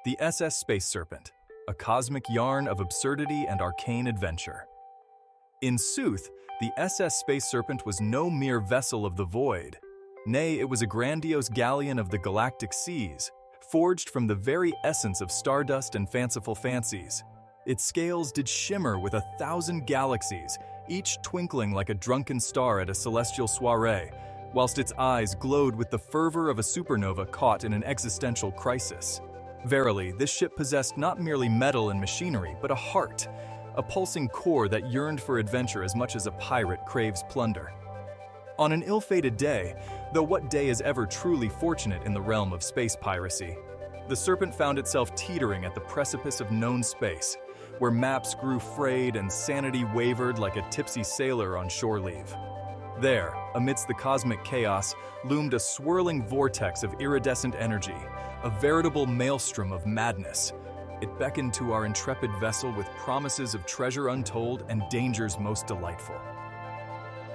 The SS Space Serpent, a cosmic yarn of absurdity and arcane adventure. In sooth, the SS Space Serpent was no mere vessel of the void. Nay, it was a grandiose galleon of the galactic seas, forged from the very essence of stardust and fanciful fancies. Its scales did shimmer with 1,000 galaxies, each twinkling like a drunken star at a celestial soiree, whilst its eyes glowed with the fervor of a supernova caught in an existential crisis. Verily, this ship possessed not merely metal and machinery, but a heart, a pulsing core that yearned for adventure as much as a pirate craves plunder. On an ill-fated day, though what day is ever truly fortunate in the realm of space piracy, the Serpent found itself teetering at the precipice of known space, where maps grew frayed and sanity wavered like a tipsy sailor on shore leave. There, amidst the cosmic chaos, loomed a swirling vortex of iridescent energy, a veritable maelstrom of madness. It beckoned to our intrepid vessel with promises of treasure untold and dangers most delightful.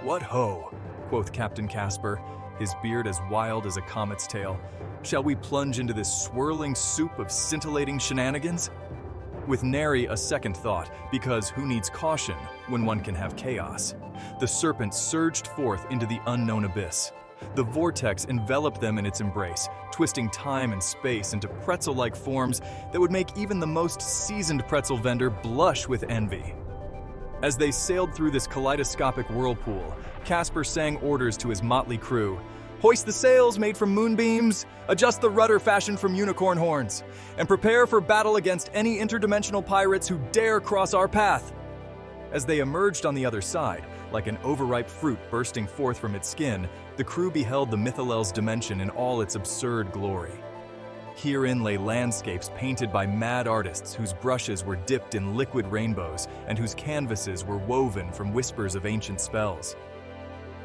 "What ho!" quoth Captain Casper, his beard as wild as a comet's tail. "Shall we plunge into this swirling soup of scintillating shenanigans?" With nary a second thought, because who needs caution when one can have chaos, the Serpent surged forth into the unknown abyss. The vortex enveloped them in its embrace, twisting time and space into pretzel-like forms that would make even the most seasoned pretzel vendor blush with envy. As they sailed through this kaleidoscopic whirlpool, Casper sang orders to his motley crew. "Hoist the sails made from moonbeams, adjust the rudder fashioned from unicorn horns, and prepare for battle against any interdimensional pirates who dare cross our path." As they emerged on the other side, like an overripe fruit bursting forth from its skin, the crew beheld the Mythalel's dimension in all its absurd glory. Herein lay landscapes painted by mad artists whose brushes were dipped in liquid rainbows and whose canvases were woven from whispers of ancient spells.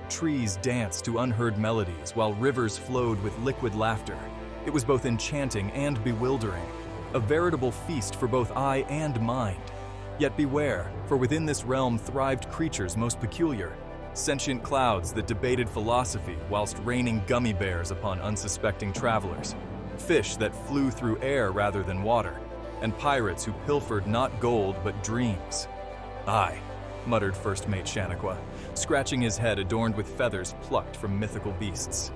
Trees danced to unheard melodies while rivers flowed with liquid laughter. It was both enchanting and bewildering, a veritable feast for both eye and mind. Yet beware, for within this realm thrived creatures most peculiar, sentient clouds that debated philosophy whilst raining gummy bears upon unsuspecting travelers, fish that flew through air rather than water, and pirates who pilfered not gold but dreams. "Aye," muttered First Mate Shaniqua, scratching his head adorned with feathers plucked from mythical beasts.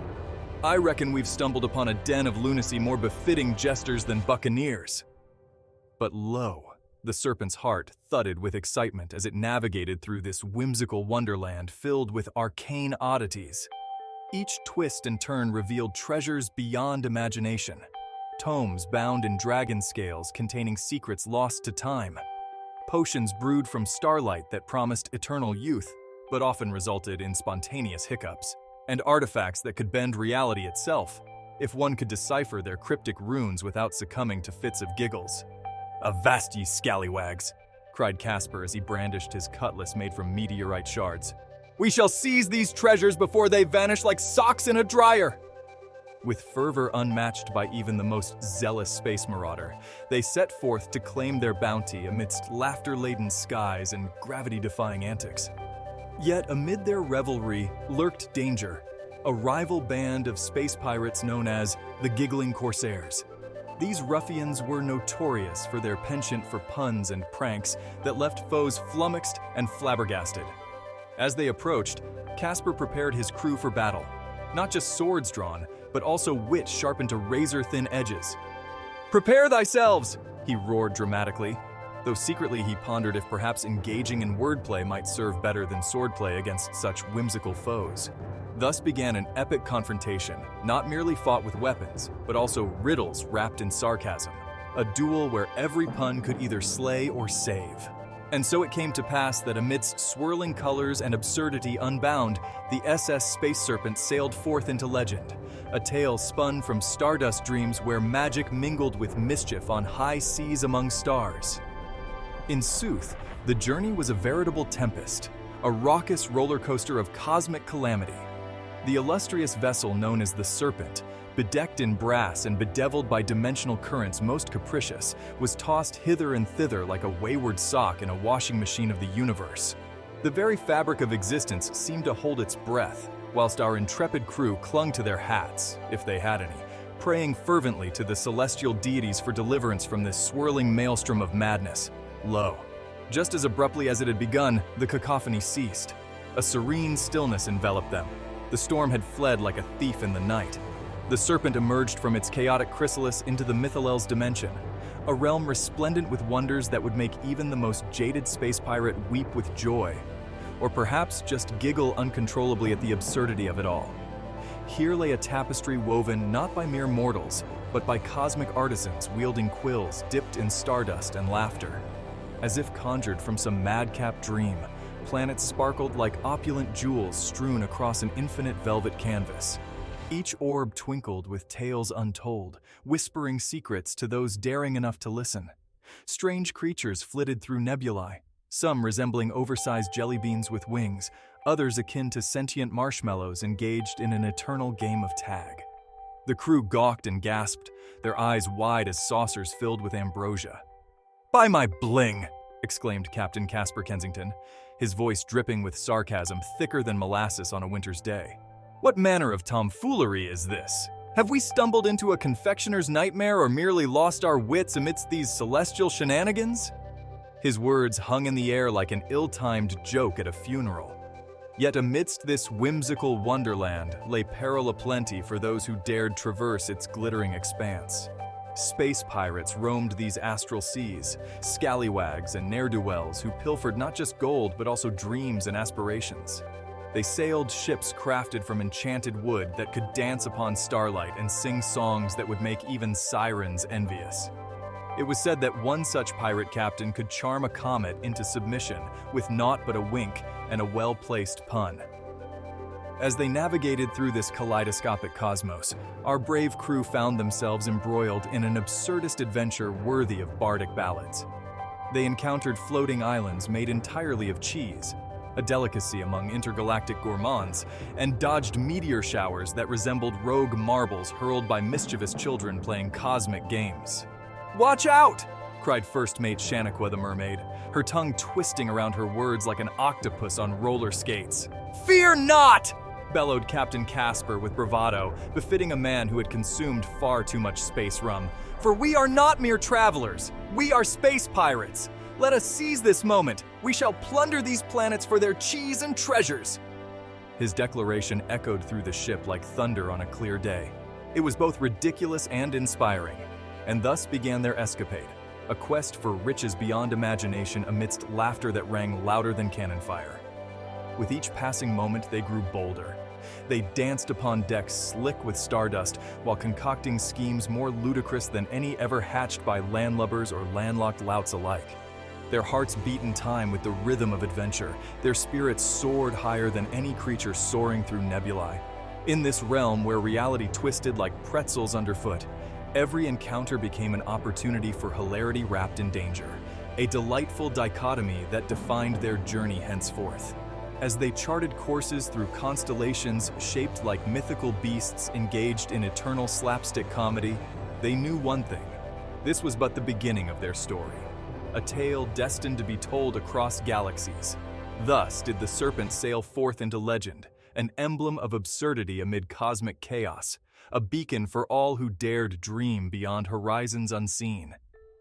"I reckon we've stumbled upon a den of lunacy more befitting jesters than buccaneers." But lo! The Serpent's heart thudded with excitement as it navigated through this whimsical wonderland filled with arcane oddities. Each twist and turn revealed treasures beyond imagination, tomes bound in dragon scales containing secrets lost to time, potions brewed from starlight that promised eternal youth, but often resulted in spontaneous hiccups, and artifacts that could bend reality itself, if one could decipher their cryptic runes without succumbing to fits of giggles. "Avast, ye scallywags!" cried Casper as he brandished his cutlass made from meteorite shards. "We shall seize these treasures before they vanish like socks in a dryer!" With fervor unmatched by even the most zealous space marauder, they set forth to claim their bounty amidst laughter-laden skies and gravity-defying antics. Yet amid their revelry lurked danger, a rival band of space pirates known as the Giggling Corsairs. These ruffians were notorious for their penchant for puns and pranks that left foes flummoxed and flabbergasted. As they approached, Casper prepared his crew for battle, not just swords drawn, but also wit sharpened to razor-thin edges. "Prepare thyselves!" he roared dramatically, though secretly he pondered if perhaps engaging in wordplay might serve better than swordplay against such whimsical foes. Thus began an epic confrontation, not merely fought with weapons, but also riddles wrapped in sarcasm, a duel where every pun could either slay or save. And so it came to pass that amidst swirling colors and absurdity unbound, the SS Space Serpent sailed forth into legend, a tale spun from stardust dreams where magic mingled with mischief on high seas among stars. In sooth, the journey was a veritable tempest, a raucous roller coaster of cosmic calamity. The illustrious vessel known as the Serpent, bedecked in brass and bedeviled by dimensional currents most capricious, was tossed hither and thither like a wayward sock in a washing machine of the universe. The very fabric of existence seemed to hold its breath, whilst our intrepid crew clung to their hats, if they had any, praying fervently to the celestial deities for deliverance from this swirling maelstrom of madness. Lo, just as abruptly as it had begun, the cacophony ceased. A serene stillness enveloped them. The storm had fled like a thief in the night. The serpent emerged from its chaotic chrysalis into the Mythalel's dimension, a realm resplendent with wonders that would make even the most jaded space pirate weep with joy, or perhaps just giggle uncontrollably at the absurdity of it all. Here lay a tapestry woven not by mere mortals, but by cosmic artisans wielding quills dipped in stardust and laughter. As if conjured from some madcap dream, planets sparkled like opulent jewels strewn across an infinite velvet canvas. Each orb twinkled with tales untold, whispering secrets to those daring enough to listen. Strange creatures flitted through nebulae, some resembling oversized jelly beans with wings, others akin to sentient marshmallows engaged in an eternal game of tag. The crew gawked and gasped, their eyes wide as saucers filled with ambrosia. "By my bling!" exclaimed Captain Casper Kensington, his voice dripping with sarcasm thicker than molasses on a winter's day. "What manner of tomfoolery is this? Have we stumbled into a confectioner's nightmare or merely lost our wits amidst these celestial shenanigans?" His words hung in the air like an ill-timed joke at a funeral. Yet amidst this whimsical wonderland lay peril aplenty for those who dared traverse its glittering expanse. Space pirates roamed these astral seas, scallywags and ne'er-do-wells who pilfered not just gold but also dreams and aspirations. They sailed ships crafted from enchanted wood that could dance upon starlight and sing songs that would make even sirens envious. It was said that one such pirate captain could charm a comet into submission with naught but a wink and a well-placed pun. As they navigated through this kaleidoscopic cosmos, our brave crew found themselves embroiled in an absurdist adventure worthy of bardic ballads. They encountered floating islands made entirely of cheese, a delicacy among intergalactic gourmands, and dodged meteor showers that resembled rogue marbles hurled by mischievous children playing cosmic games. "Watch out!" cried First Mate Shaniqua the mermaid, her tongue twisting around her words like an octopus on roller skates. "Fear not!" bellowed Captain Casper with bravado, befitting a man who had consumed far too much space rum. "For we are not mere travelers, we are space pirates. Let us seize this moment. We shall plunder these planets for their cheese and treasures." His declaration echoed through the ship like thunder on a clear day. It was both ridiculous and inspiring, and thus began their escapade, a quest for riches beyond imagination amidst laughter that rang louder than cannon fire. With each passing moment, they grew bolder. They danced upon decks slick with stardust while concocting schemes more ludicrous than any ever hatched by landlubbers or landlocked louts alike. Their hearts beat in time with the rhythm of adventure. Their spirits soared higher than any creature soaring through nebulae. In this realm where reality twisted like pretzels underfoot, every encounter became an opportunity for hilarity wrapped in danger, a delightful dichotomy that defined their journey henceforth. As they charted courses through constellations shaped like mythical beasts engaged in eternal slapstick comedy, they knew one thing: this was but the beginning of their story, a tale destined to be told across galaxies. Thus did the Serpent sail forth into legend, an emblem of absurdity amid cosmic chaos, a beacon for all who dared dream beyond horizons unseen.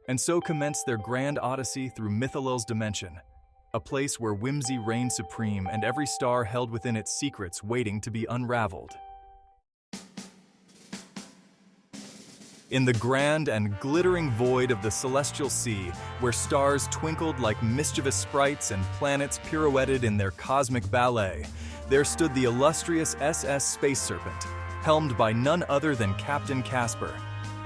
And so commenced their grand Odyssey through Mythalel's dimension, a place where whimsy reigned supreme and every star held within its secrets waiting to be unraveled. In the grand and glittering void of the celestial sea, where stars twinkled like mischievous sprites and planets pirouetted in their cosmic ballet, there stood the illustrious SS Space Serpent, helmed by none other than Captain Casper,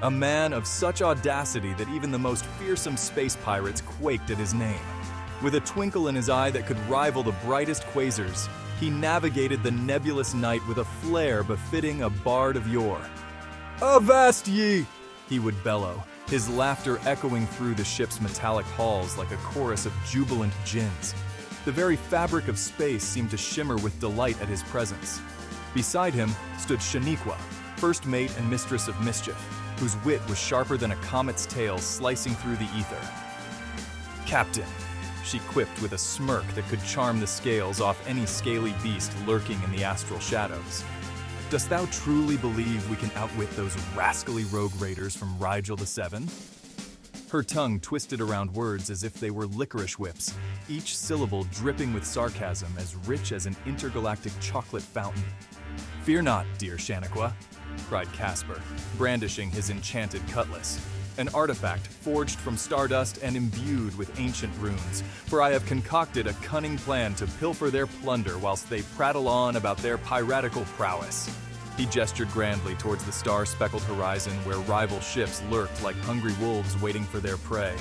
a man of such audacity that even the most fearsome space pirates quaked at his name. With a twinkle in his eye that could rival the brightest quasars, he navigated the nebulous night with a flair befitting a bard of yore. "Avast ye!" he would bellow, his laughter echoing through the ship's metallic halls like a chorus of jubilant jinns. The very fabric of space seemed to shimmer with delight at his presence. Beside him stood Shaniqua, first mate and mistress of mischief, whose wit was sharper than a comet's tail slicing through the ether. "Captain," she quipped with a smirk that could charm the scales off any scaly beast lurking in the astral shadows. Dost thou truly believe we can outwit those rascally rogue raiders from Rigel the Seven? Her tongue twisted around words as if they were licorice whips, each syllable dripping with sarcasm as rich as an intergalactic chocolate fountain. "Fear not, dear Shaniqua," cried Casper, brandishing his enchanted cutlass, an artifact forged from stardust and imbued with ancient runes, "for I have concocted a cunning plan to pilfer their plunder whilst they prattle on about their piratical prowess." He gestured grandly towards the star-speckled horizon where rival ships lurked like hungry wolves waiting for their prey.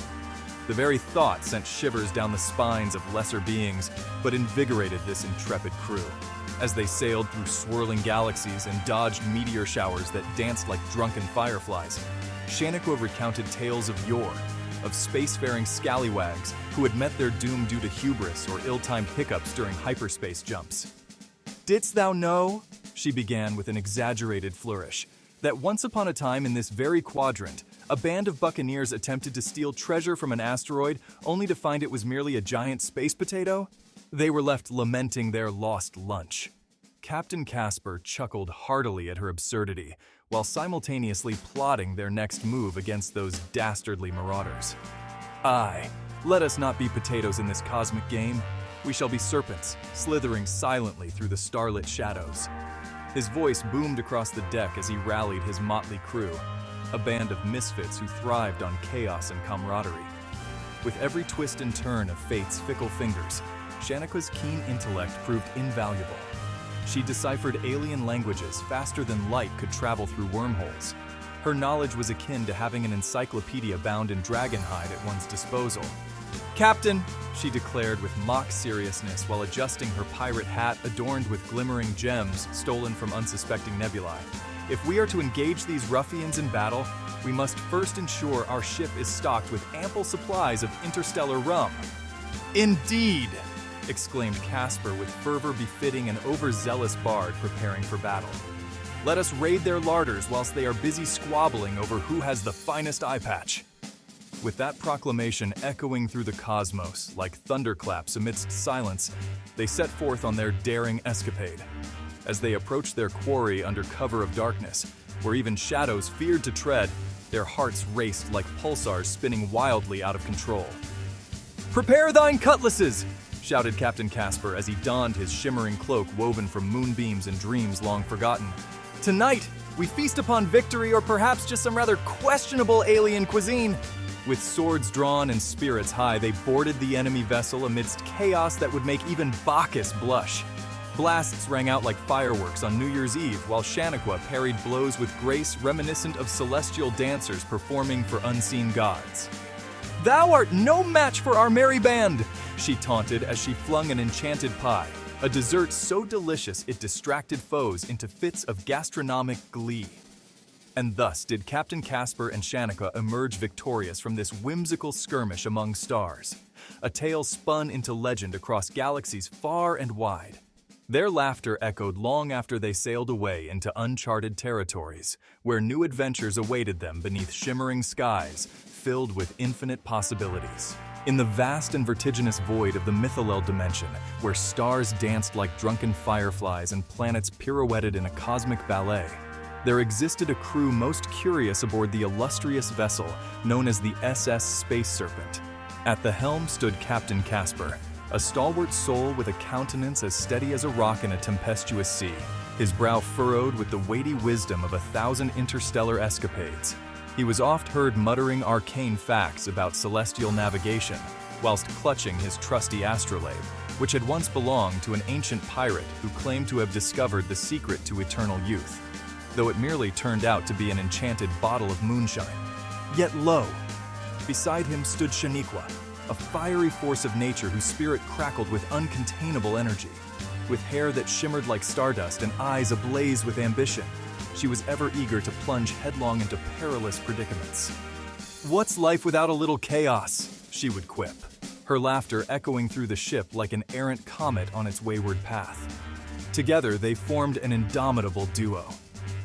The very thought sent shivers down the spines of lesser beings, but invigorated this intrepid crew. As they sailed through swirling galaxies and dodged meteor showers that danced like drunken fireflies, Shaniqua recounted tales of yore, of spacefaring scallywags who had met their doom due to hubris or ill-timed hiccups during hyperspace jumps. "Didst thou know," she began with an exaggerated flourish, "that once upon a time in this very quadrant, a band of buccaneers attempted to steal treasure from an asteroid only to find it was merely a giant space potato? They were left lamenting their lost lunch." Captain Casper chuckled heartily at her absurdity, while simultaneously plotting their next move against those dastardly marauders. "Aye, let us not be potatoes in this cosmic game. We shall be serpents, slithering silently through the starlit shadows." His voice boomed across the deck as he rallied his motley crew, a band of misfits who thrived on chaos and camaraderie. With every twist and turn of fate's fickle fingers, Shaniqua's keen intellect proved invaluable. She deciphered alien languages faster than light could travel through wormholes. Her knowledge was akin to having an encyclopedia bound in dragonhide at one's disposal. "Captain," she declared with mock seriousness while adjusting her pirate hat adorned with glimmering gems stolen from unsuspecting nebulae, "if we are to engage these ruffians in battle, we must first ensure our ship is stocked with ample supplies of interstellar rum." "Indeed!" exclaimed Casper with fervor befitting an overzealous bard preparing for battle. "Let us raid their larders whilst they are busy squabbling over who has the finest eye patch." With that proclamation echoing through the cosmos like thunderclaps amidst silence, they set forth on their daring escapade. As they approached their quarry under cover of darkness, where even shadows feared to tread, their hearts raced like pulsars spinning wildly out of control. "Prepare thine cutlasses!" shouted Captain Casper as he donned his shimmering cloak woven from moonbeams and dreams long forgotten. "Tonight, we feast upon victory or perhaps just some rather questionable alien cuisine." With swords drawn and spirits high, they boarded the enemy vessel amidst chaos that would make even Bacchus blush. Blasts rang out like fireworks on New Year's Eve, while Shaniqua parried blows with grace reminiscent of celestial dancers performing for unseen gods. "Thou art no match for our merry band," she taunted as she flung an enchanted pie, a dessert so delicious it distracted foes into fits of gastronomic glee. And thus did Captain Casper and Shaniqua emerge victorious from this whimsical skirmish among stars, a tale spun into legend across galaxies far and wide. Their laughter echoed long after they sailed away into uncharted territories, where new adventures awaited them beneath shimmering skies filled with infinite possibilities. In the vast and vertiginous void of the Mythalel dimension, where stars danced like drunken fireflies and planets pirouetted in a cosmic ballet, there existed a crew most curious aboard the illustrious vessel known as the SS Space Serpent. At the helm stood Captain Casper, a stalwart soul with a countenance as steady as a rock in a tempestuous sea, his brow furrowed with the weighty wisdom of 1,000 interstellar escapades. He was oft heard muttering arcane facts about celestial navigation, whilst clutching his trusty astrolabe, which had once belonged to an ancient pirate who claimed to have discovered the secret to eternal youth, though it merely turned out to be an enchanted bottle of moonshine. Yet lo! Beside him stood Shaniqua, a fiery force of nature whose spirit crackled with uncontainable energy. With hair that shimmered like stardust and eyes ablaze with ambition, she was ever eager to plunge headlong into perilous predicaments. "What's life without a little chaos?" she would quip, her laughter echoing through the ship like an errant comet on its wayward path. Together, they formed an indomitable duo.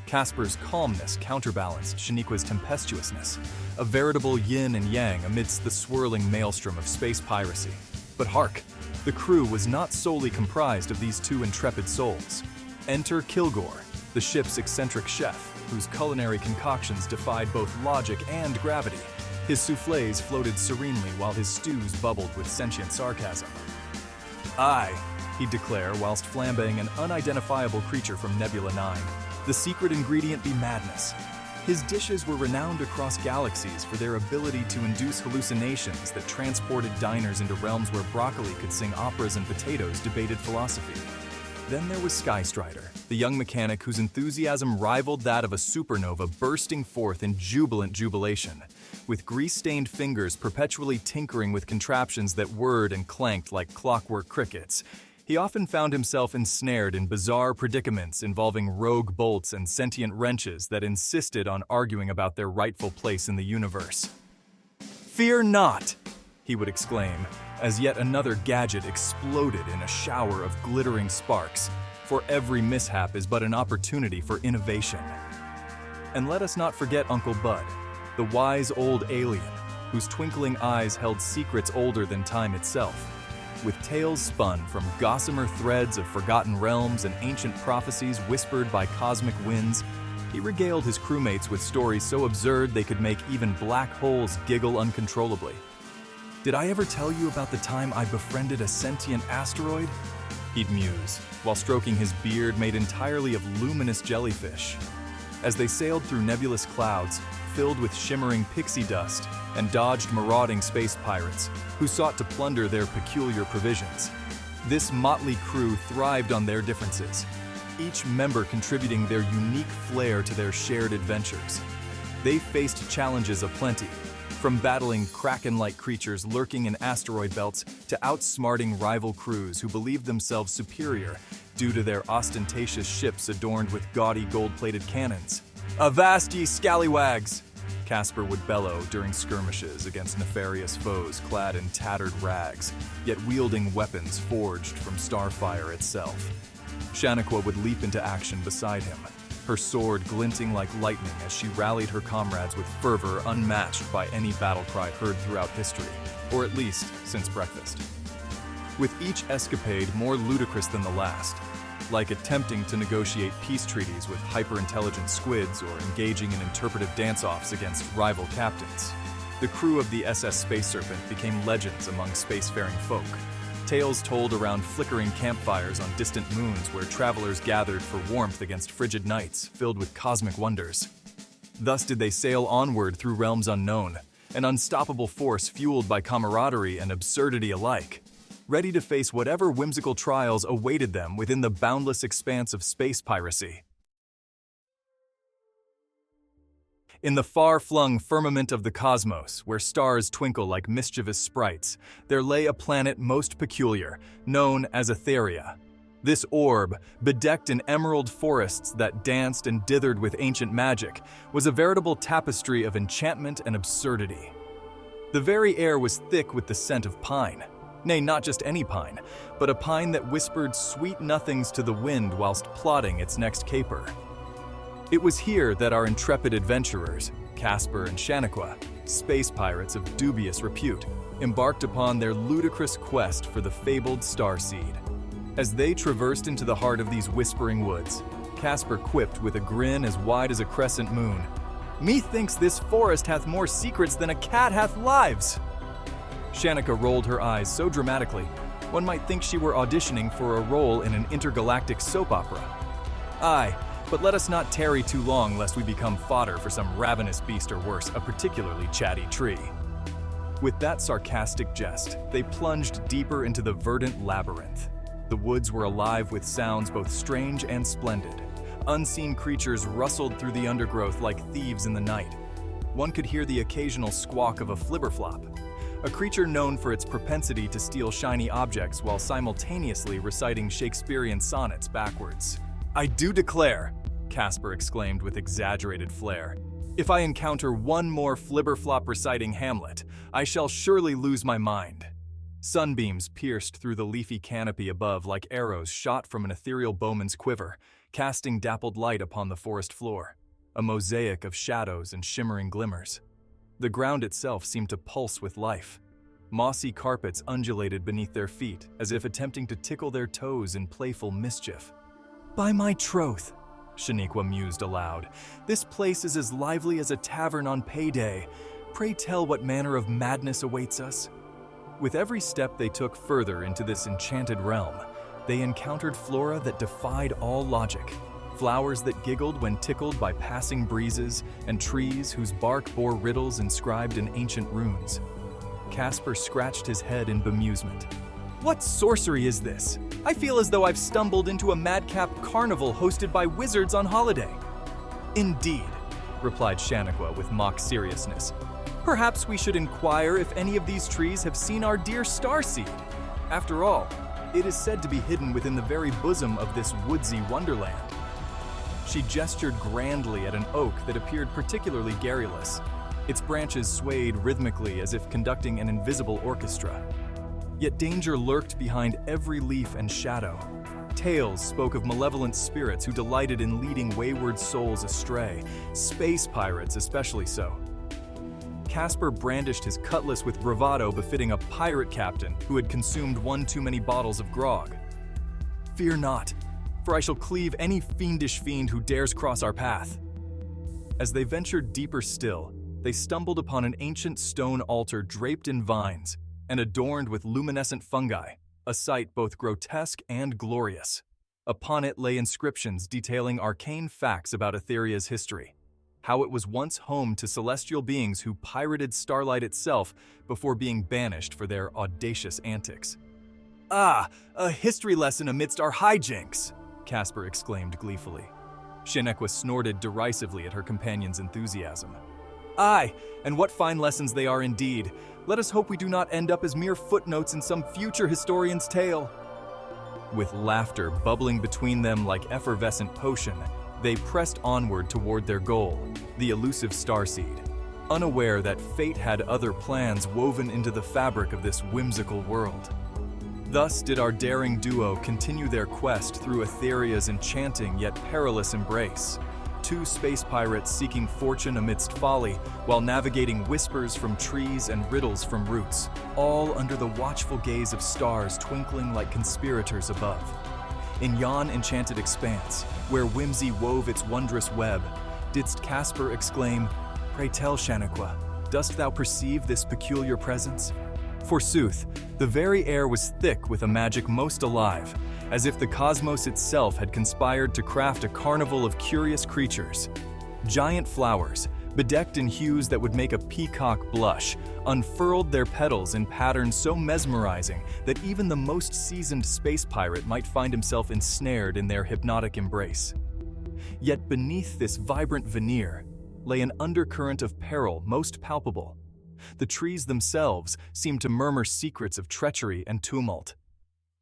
Casper's calmness counterbalanced Shaniqua's tempestuousness, a veritable yin and yang amidst the swirling maelstrom of space piracy. But hark! The crew was not solely comprised of these two intrepid souls. Enter Kilgore, the ship's eccentric chef, whose culinary concoctions defied both logic and gravity. His soufflés floated serenely while his stews bubbled with sentient sarcasm. "I," he'd declare whilst flambeing an unidentifiable creature from Nebula 9, "the secret ingredient be madness." His dishes were renowned across galaxies for their ability to induce hallucinations that transported diners into realms where broccoli could sing operas and potatoes debated philosophy. Then there was SkyStrider, the young mechanic whose enthusiasm rivaled that of a supernova bursting forth in jubilant jubilation, with grease-stained fingers perpetually tinkering with contraptions that whirred and clanked like clockwork crickets. He often found himself ensnared in bizarre predicaments involving rogue bolts and sentient wrenches that insisted on arguing about their rightful place in the universe. "Fear not!" he would exclaim, as yet another gadget exploded in a shower of glittering sparks, for every mishap is but an opportunity for innovation. And let us not forget Uncle Bud, the wise old alien, whose twinkling eyes held secrets older than time itself. With tales spun from gossamer threads of forgotten realms and ancient prophecies whispered by cosmic winds, he regaled his crewmates with stories so absurd they could make even black holes giggle uncontrollably. "Did I ever tell you about the time I befriended a sentient asteroid?" he'd muse, while stroking his beard made entirely of luminous jellyfish. As they sailed through nebulous clouds, filled with shimmering pixie dust, and dodged marauding space pirates who sought to plunder their peculiar provisions, this motley crew thrived on their differences, each member contributing their unique flair to their shared adventures. They faced challenges aplenty, from battling kraken-like creatures lurking in asteroid belts to outsmarting rival crews who believed themselves superior due to their ostentatious ships adorned with gaudy gold-plated cannons. "Avast ye scallywags!" Casper would bellow during skirmishes against nefarious foes clad in tattered rags, yet wielding weapons forged from starfire itself. Shaniqua would leap into action beside him, her sword glinting like lightning as she rallied her comrades with fervor unmatched by any battle cry heard throughout history, or at least since breakfast. With each escapade more ludicrous than the last, like attempting to negotiate peace treaties with hyper-intelligent squids or engaging in interpretive dance-offs against rival captains, the crew of the SS Space Serpent became legends among spacefaring folk. Tales told around flickering campfires on distant moons where travelers gathered for warmth against frigid nights filled with cosmic wonders. Thus did they sail onward through realms unknown, an unstoppable force fueled by camaraderie and absurdity alike, ready to face whatever whimsical trials awaited them within the boundless expanse of space piracy. In the far-flung firmament of the cosmos, where stars twinkle like mischievous sprites, there lay a planet most peculiar, known as Etheria. This orb, bedecked in emerald forests that danced and dithered with ancient magic, was a veritable tapestry of enchantment and absurdity. The very air was thick with the scent of pine. Nay, not just any pine, but a pine that whispered sweet nothings to the wind whilst plotting its next caper. It was here that our intrepid adventurers, Casper and Shaniqua, space pirates of dubious repute, embarked upon their ludicrous quest for the fabled starseed. As they traversed into the heart of these whispering woods, Casper quipped with a grin as wide as a crescent moon, "Methinks this forest hath more secrets than a cat hath lives." Shaniqua rolled her eyes so dramatically, one might think she were auditioning for a role in an intergalactic soap opera. Aye, but let us not tarry too long lest we become fodder for some ravenous beast or worse, a particularly chatty tree. With that sarcastic jest, they plunged deeper into the verdant labyrinth. The woods were alive with sounds both strange and splendid. Unseen creatures rustled through the undergrowth like thieves in the night. One could hear the occasional squawk of a flibberflop, a creature known for its propensity to steal shiny objects while simultaneously reciting Shakespearean sonnets backwards. "I do declare," Casper exclaimed with exaggerated flair, "if I encounter one more flibberflop reciting Hamlet, I shall surely lose my mind." Sunbeams pierced through the leafy canopy above like arrows shot from an ethereal bowman's quiver, casting dappled light upon the forest floor, a mosaic of shadows and shimmering glimmers. The ground itself seemed to pulse with life. Mossy carpets undulated beneath their feet, as if attempting to tickle their toes in playful mischief. "By my troth," Shaniqua mused aloud. "This place is as lively as a tavern on payday. Pray tell what manner of madness awaits us." With every step they took further into this enchanted realm, they encountered flora that defied all logic. Flowers that giggled when tickled by passing breezes, and trees whose bark bore riddles inscribed in ancient runes. Casper scratched his head in bemusement. "What sorcery is this? I feel as though I've stumbled into a madcap carnival hosted by wizards on holiday." "Indeed," replied Shaniqua with mock seriousness. "Perhaps we should inquire if any of these trees have seen our dear starseed. After all, it is said to be hidden within the very bosom of this woodsy wonderland." She gestured grandly at an oak that appeared particularly garrulous. Its branches swayed rhythmically as if conducting an invisible orchestra. Yet danger lurked behind every leaf and shadow. Tales spoke of malevolent spirits who delighted in leading wayward souls astray, space pirates especially so. Casper brandished his cutlass with bravado befitting a pirate captain who had consumed one too many bottles of grog. "Fear not, for I shall cleave any fiendish fiend who dares cross our path." As they ventured deeper still, they stumbled upon an ancient stone altar draped in vines and adorned with luminescent fungi, a sight both grotesque and glorious. Upon it lay inscriptions detailing arcane facts about Etheria's history, how it was once home to celestial beings who pirated starlight itself before being banished for their audacious antics. "Ah, a history lesson amidst our hijinks!" Casper exclaimed gleefully. Shaniqua snorted derisively at her companion's enthusiasm. "Aye, and what fine lessons they are indeed. Let us hope we do not end up as mere footnotes in some future historian's tale." With laughter bubbling between them like effervescent potion, they pressed onward toward their goal, the elusive starseed, unaware that fate had other plans woven into the fabric of this whimsical world. Thus did our daring duo continue their quest through Etheria's enchanting yet perilous embrace. Two space pirates seeking fortune amidst folly, while navigating whispers from trees and riddles from roots, all under the watchful gaze of stars twinkling like conspirators above. In yon enchanted expanse, where whimsy wove its wondrous web, didst Casper exclaim, "Pray tell, Shaniqua, dost thou perceive this peculiar presence?" Forsooth, the very air was thick with a magic most alive, as if the cosmos itself had conspired to craft a carnival of curious creatures. Giant flowers, bedecked in hues that would make a peacock blush, unfurled their petals in patterns so mesmerizing that even the most seasoned space pirate might find himself ensnared in their hypnotic embrace. Yet beneath this vibrant veneer lay an undercurrent of peril most palpable. The trees themselves seemed to murmur secrets of treachery and tumult.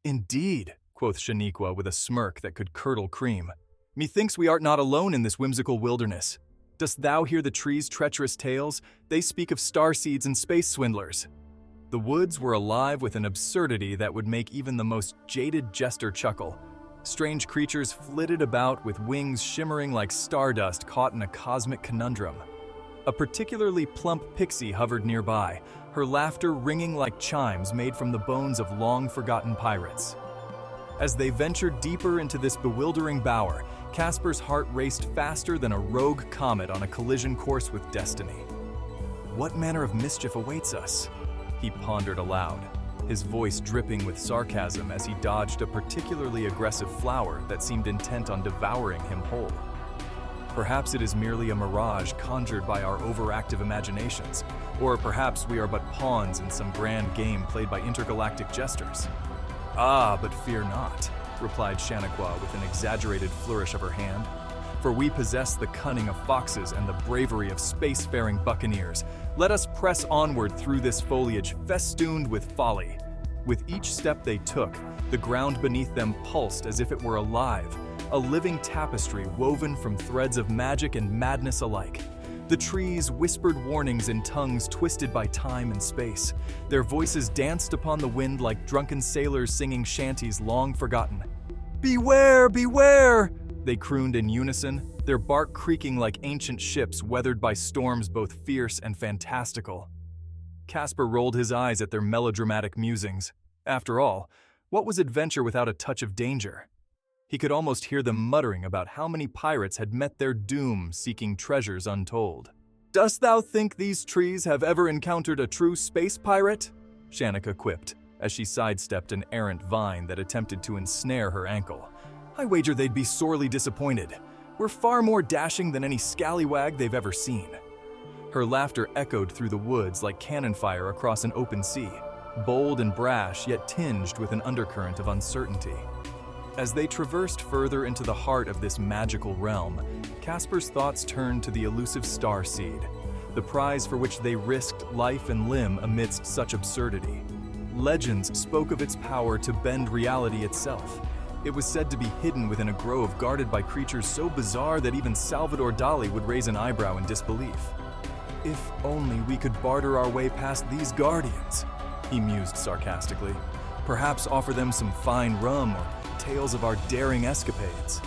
"Indeed," quoth Shaniqua with a smirk that could curdle cream, "methinks we art not alone in this whimsical wilderness. Dost thou hear the trees' treacherous tales? They speak of starseeds and space swindlers." The woods were alive with an absurdity that would make even the most jaded jester chuckle. Strange creatures flitted about with wings shimmering like stardust caught in a cosmic conundrum. A particularly plump pixie hovered nearby, her laughter ringing like chimes made from the bones of long-forgotten pirates. As they ventured deeper into this bewildering bower, Casper's heart raced faster than a rogue comet on a collision course with destiny. "What manner of mischief awaits us?" he pondered aloud, his voice dripping with sarcasm as he dodged a particularly aggressive flower that seemed intent on devouring him whole. Perhaps it is merely a mirage conjured by our overactive imaginations, or perhaps we are but pawns in some grand game played by intergalactic jesters. "Ah, but fear not," replied Shaniqua with an exaggerated flourish of her hand, "for we possess the cunning of foxes and the bravery of spacefaring buccaneers. Let us press onward through this foliage festooned with folly." With each step they took, the ground beneath them pulsed as if it were alive, a living tapestry woven from threads of magic and madness alike. The trees whispered warnings in tongues twisted by time and space. Their voices danced upon the wind like drunken sailors singing shanties long forgotten. "Beware, beware!" they crooned in unison, their bark creaking like ancient ships weathered by storms both fierce and fantastical. Casper rolled his eyes at their melodramatic musings. After all, what was adventure without a touch of danger? He could almost hear them muttering about how many pirates had met their doom seeking treasures untold. "Dost thou think these trees have ever encountered a true space pirate?" Shaniqua quipped, as she sidestepped an errant vine that attempted to ensnare her ankle. "I wager they'd be sorely disappointed. We're far more dashing than any scallywag they've ever seen." Her laughter echoed through the woods like cannon fire across an open sea, bold and brash yet tinged with an undercurrent of uncertainty. As they traversed further into the heart of this magical realm, Casper's thoughts turned to the elusive starseed, the prize for which they risked life and limb amidst such absurdity. Legends spoke of its power to bend reality itself. It was said to be hidden within a grove guarded by creatures so bizarre that even Salvador Dali would raise an eyebrow in disbelief. "If only we could barter our way past these guardians," he mused sarcastically. "Perhaps offer them some fine rum or tales of our daring escapades.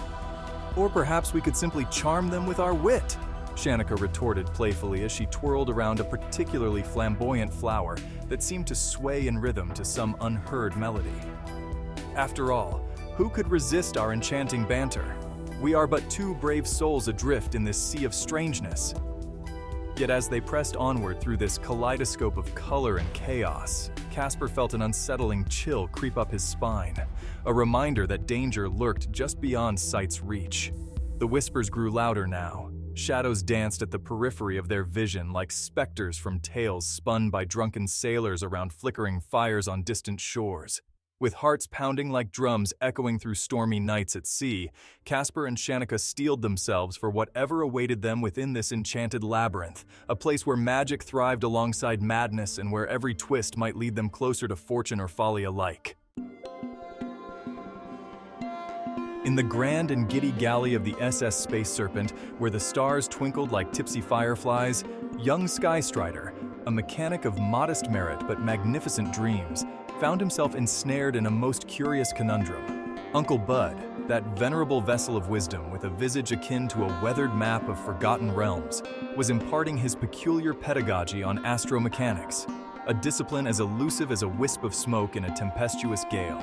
Or perhaps we could simply charm them with our wit," Shaniqua retorted playfully as she twirled around a particularly flamboyant flower that seemed to sway in rhythm to some unheard melody. After all, who could resist our enchanting banter? We are but two brave souls adrift in this sea of strangeness. Yet as they pressed onward through this kaleidoscope of color and chaos, Casper felt an unsettling chill creep up his spine, a reminder that danger lurked just beyond sight's reach. The whispers grew louder now. Shadows danced at the periphery of their vision like specters from tales spun by drunken sailors around flickering fires on distant shores. With hearts pounding like drums echoing through stormy nights at sea, Casper and Shaniqua steeled themselves for whatever awaited them within this enchanted labyrinth, a place where magic thrived alongside madness and where every twist might lead them closer to fortune or folly alike. In the grand and giddy galley of the SS Space Serpent, where the stars twinkled like tipsy fireflies, young SkyStrider, a mechanic of modest merit but magnificent dreams, found himself ensnared in a most curious conundrum. Uncle Bud, that venerable vessel of wisdom with a visage akin to a weathered map of forgotten realms, was imparting his peculiar pedagogy on Astro-Mechanics, a discipline as elusive as a wisp of smoke in a tempestuous gale.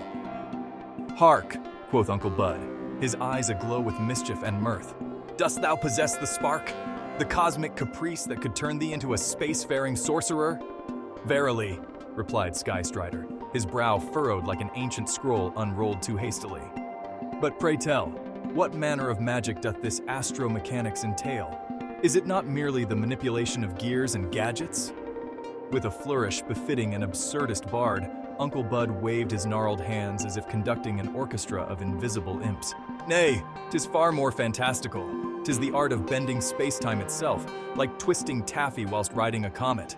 "Hark," quoth Uncle Bud, his eyes aglow with mischief and mirth. "Dost thou possess the spark? The cosmic caprice that could turn thee into a spacefaring sorcerer?" "Verily," replied SkyStrider, his brow furrowed like an ancient scroll unrolled too hastily. "But pray tell, what manner of magic doth this Astro-Mechanics entail? Is it not merely the manipulation of gears and gadgets?" With a flourish befitting an absurdist bard, Uncle Bud waved his gnarled hands as if conducting an orchestra of invisible imps. "Nay, 'tis far more fantastical. 'Tis the art of bending space-time itself, like twisting taffy whilst riding a comet."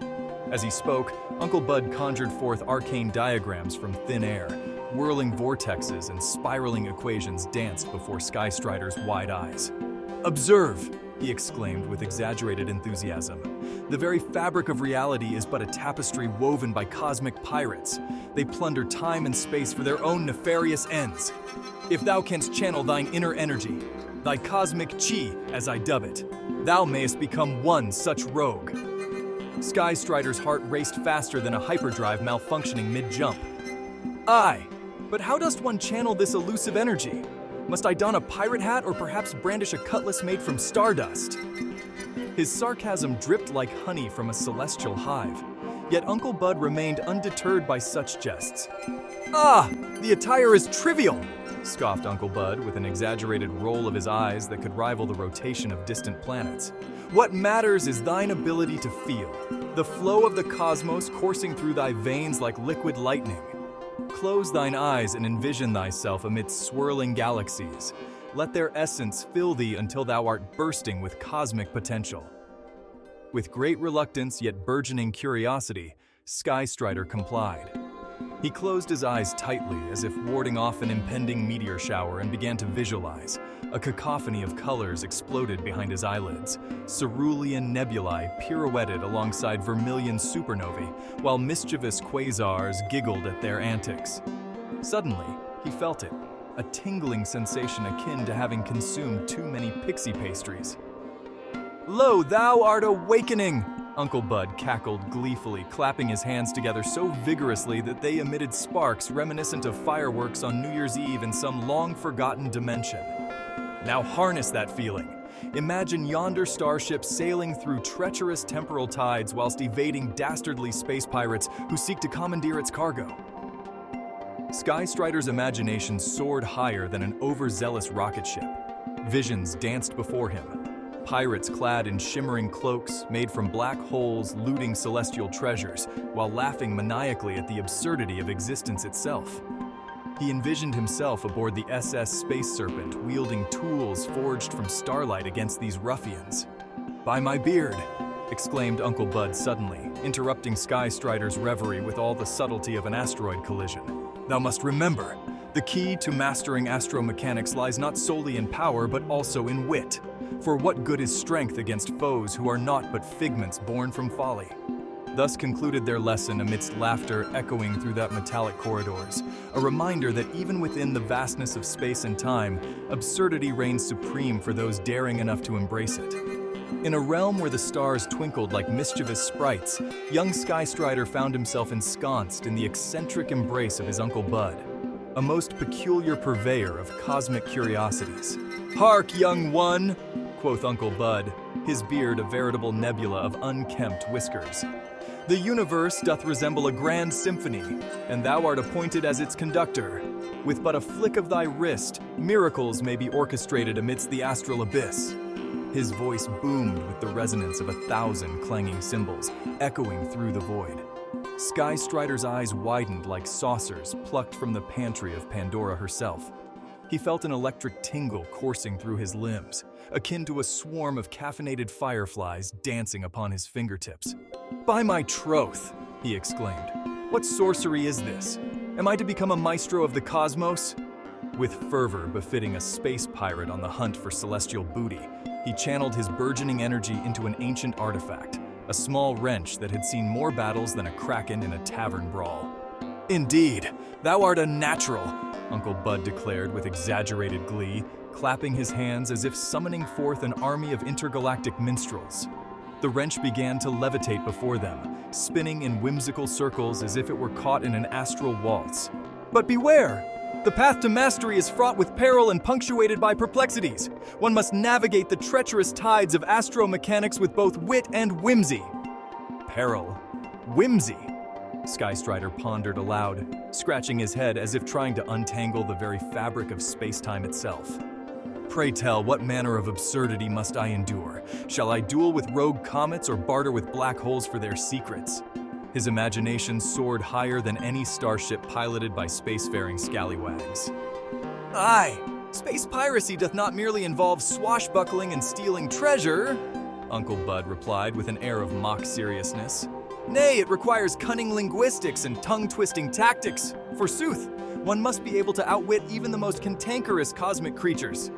As he spoke, Uncle Bud conjured forth arcane diagrams from thin air. Whirling vortexes and spiraling equations danced before SkyStrider's wide eyes. "Observe!" he exclaimed with exaggerated enthusiasm. "The very fabric of reality is but a tapestry woven by cosmic pirates. They plunder time and space for their own nefarious ends. If thou canst channel thine inner energy, thy cosmic chi, as I dub it, thou mayest become one such rogue." SkyStrider's heart raced faster than a hyperdrive malfunctioning mid-jump. "Aye, but how does one channel this elusive energy? Must I don a pirate hat or perhaps brandish a cutlass made from stardust?" His sarcasm dripped like honey from a celestial hive, yet Uncle Bud remained undeterred by such jests. "Ah, the attire is trivial," scoffed Uncle Bud with an exaggerated roll of his eyes that could rival the rotation of distant planets. "What matters is thine ability to feel, the flow of the cosmos coursing through thy veins like liquid lightning. Close thine eyes and envision thyself amidst swirling galaxies. Let their essence fill thee until thou art bursting with cosmic potential." With great reluctance yet burgeoning curiosity, SkyStrider complied. He closed his eyes tightly as if warding off an impending meteor shower and began to visualize. A cacophony of colors exploded behind his eyelids. Cerulean nebulae pirouetted alongside vermilion supernovae, while mischievous quasars giggled at their antics. Suddenly, he felt it, a tingling sensation akin to having consumed too many pixie pastries. "Lo, thou art awakening!" Uncle Bud cackled gleefully, clapping his hands together so vigorously that they emitted sparks reminiscent of fireworks on New Year's Eve in some long-forgotten dimension. Now harness that feeling. Imagine yonder starship sailing through treacherous temporal tides whilst evading dastardly space pirates who seek to commandeer its cargo. SkyStrider's imagination soared higher than an overzealous rocket ship. Visions danced before him. Pirates clad in shimmering cloaks made from black holes looting celestial treasures while laughing maniacally at the absurdity of existence itself. He envisioned himself aboard the SS Space Serpent, wielding tools forged from starlight against these ruffians. "By my beard!" exclaimed Uncle Bud suddenly, interrupting SkyStrider's reverie with all the subtlety of an asteroid collision. "Thou must remember, the key to mastering Astro-Mechanics lies not solely in power but also in wit. For what good is strength against foes who are naught but figments born from folly?" Thus concluded their lesson amidst laughter echoing through that metallic corridors, a reminder that even within the vastness of space and time, absurdity reigns supreme for those daring enough to embrace it. In a realm where the stars twinkled like mischievous sprites, young SkyStrider found himself ensconced in the eccentric embrace of his Uncle Bud, a most peculiar purveyor of cosmic curiosities. "Hark, young one!" quoth Uncle Bud, his beard a veritable nebula of unkempt whiskers. "The universe doth resemble a grand symphony, and thou art appointed as its conductor. With but a flick of thy wrist, miracles may be orchestrated amidst the astral abyss." His voice boomed with the resonance of 1,000 clanging cymbals, echoing through the void. SkyStrider's eyes widened like saucers plucked from the pantry of Pandora herself. He felt an electric tingle coursing through his limbs, akin to a swarm of caffeinated fireflies dancing upon his fingertips. "By my troth!" he exclaimed. "What sorcery is this? Am I to become a maestro of the cosmos?" With fervor befitting a space pirate on the hunt for celestial booty, he channeled his burgeoning energy into an ancient artifact, a small wrench that had seen more battles than a kraken in a tavern brawl. "Indeed, thou art a natural," Uncle Bud declared with exaggerated glee, clapping his hands as if summoning forth an army of intergalactic minstrels. The wrench began to levitate before them, spinning in whimsical circles as if it were caught in an astral waltz. "But beware! The path to mastery is fraught with peril and punctuated by perplexities. One must navigate the treacherous tides of Astro-Mechanics with both wit and whimsy." Peril? Whimsy? SkyStrider pondered aloud, scratching his head as if trying to untangle the very fabric of space-time itself. "Pray tell, what manner of absurdity must I endure? Shall I duel with rogue comets or barter with black holes for their secrets?" His imagination soared higher than any starship piloted by spacefaring scallywags. "Aye, space piracy doth not merely involve swashbuckling and stealing treasure," Uncle Bud replied with an air of mock seriousness. "Nay, it requires cunning linguistics and tongue-twisting tactics. Forsooth, one must be able to outwit even the most cantankerous cosmic creatures."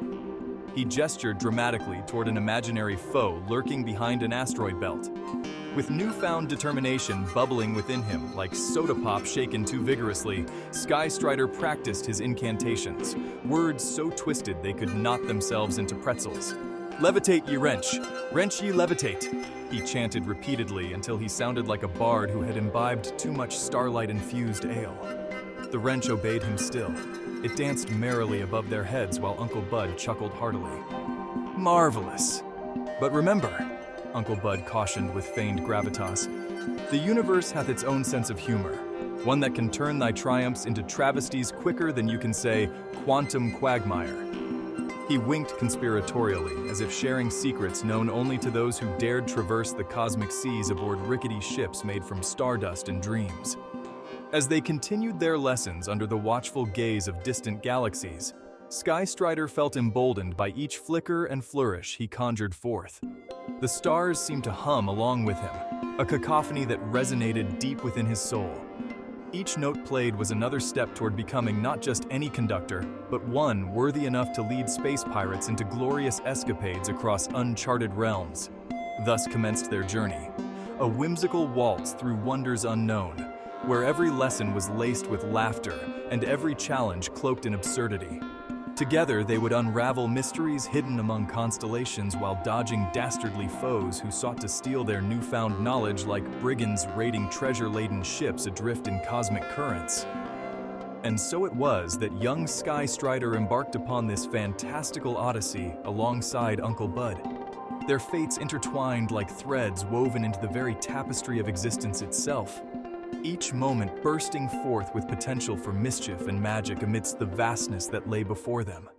He gestured dramatically toward an imaginary foe lurking behind an asteroid belt. With newfound determination bubbling within him like soda pop shaken too vigorously, SkyStrider practiced his incantations, words so twisted they could knot themselves into pretzels. "Levitate ye wrench, wrench ye levitate," he chanted repeatedly until he sounded like a bard who had imbibed too much starlight-infused ale. The wrench obeyed him still. It danced merrily above their heads while Uncle Bud chuckled heartily. "Marvelous! But remember," Uncle Bud cautioned with feigned gravitas, "the universe hath its own sense of humor, one that can turn thy triumphs into travesties quicker than you can say quantum quagmire." He winked conspiratorially, as if sharing secrets known only to those who dared traverse the cosmic seas aboard rickety ships made from stardust and dreams. As they continued their lessons under the watchful gaze of distant galaxies, SkyStrider felt emboldened by each flicker and flourish he conjured forth. The stars seemed to hum along with him, a cacophony that resonated deep within his soul. Each note played was another step toward becoming not just any conductor, but one worthy enough to lead space pirates into glorious escapades across uncharted realms. Thus commenced their journey, a whimsical waltz through wonders unknown, where every lesson was laced with laughter and every challenge cloaked in absurdity. Together, they would unravel mysteries hidden among constellations while dodging dastardly foes who sought to steal their newfound knowledge, like brigands raiding treasure-laden ships adrift in cosmic currents. And so it was that young SkyStrider embarked upon this fantastical odyssey alongside Uncle Bud. Their fates intertwined like threads woven into the very tapestry of existence itself, each moment bursting forth with potential for mischief and magic amidst the vastness that lay before them.